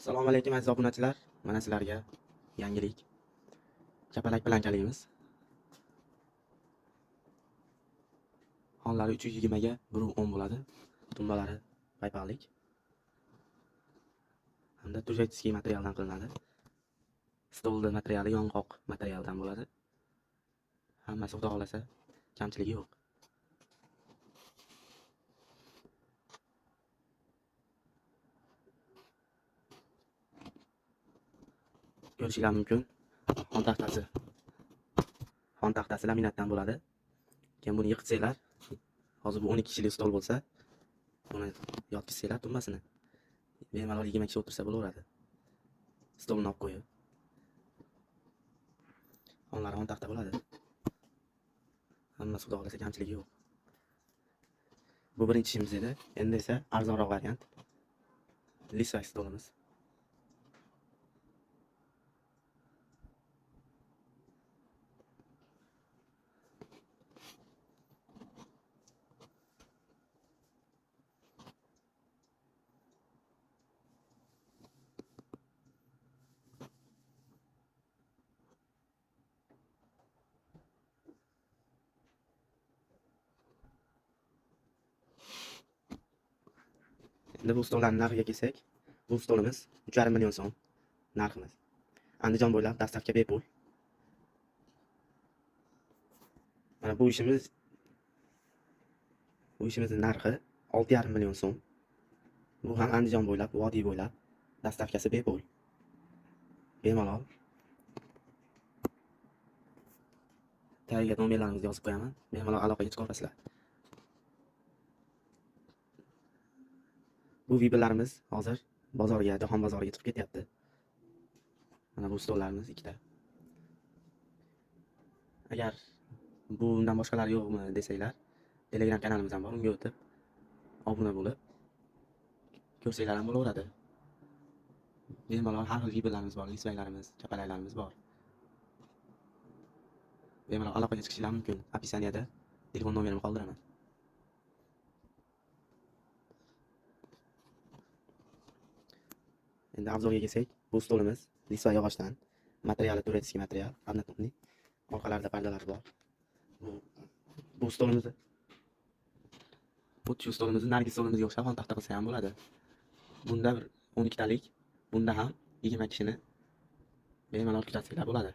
Assalomu alaykum aziz obunachilar. Mana sizlarga yangilik. Kapalak plankalaymiz. Xonlari 320 ga 110 bo'ladi. Tumbalari paypaqlik. Hamda turjaytskiy materialdan qilinadi. Stolda materiali yong'oq materialdan bo'ladi. Hammasi xudo xolasa kamchiligi yo'q. Ko'rishingiz mumkin. Xon taxtasi laminatdan bo'ladi. Kim buni yiqitsanglar, hozir bu 12 kishilik stol bo'lsa, buni yotkizsanglar tumbasini bemalol 20 kishi o'tirsa bo'laveradi. Stolni olib qo'yib. Xonlari xon taxta bo'ladi. Hammasi xudo xolasa kamchiligi yo'q. Bu birinchi ishimiz edi. Endi esa arzonroq variant. Lisay stolimiz. Endi bu stollarning narxiga kelsak, bu stolimiz 3,5 million so'm narximiz. Andijon bo'ylab dastlabki bepul. Mana bu ishimizning narxi 6,5 million so'm. Bu ham Andijon bo'ylab, vodiy bo'ylab dastavkasi bepul. Bemalol. Tagiga nomerlarimizni yozib qo'yaman. Bemalol aloqaga chiqa olasizlar. Bu vibrlarimiz hozir bozorga, jahon bozoriga chiqib ketyapti. Mana bu stollarimiz ikkita. Agar bundan boshqalari yo'qmi desanglar, Telegram kanalimiz ham bor, unga o'tib obuna bo'lib ko'rsanglar ham bo'laveradi. Bemalol har xil vibrlarimiz bor, lisvaylarimiz, kapalaklarimiz bor. Bemalol aloqaga chiqishingiz mumkin. Opisaniyada telefon nomerimni qoldiraman. Endi obzorga kelsak, bu stolimiz lisva yog'ochdan, materiali turetsskiy material, однотонный. Orqalarida pardalar bor. Bu stolimizni shu stolimizni narigi stolimizga o'xshab xon taxta qilsa ham bo'ladi. Bunda 12 talik, bunda ham 20 kishini bemalol kutatsanglar bo'ladi.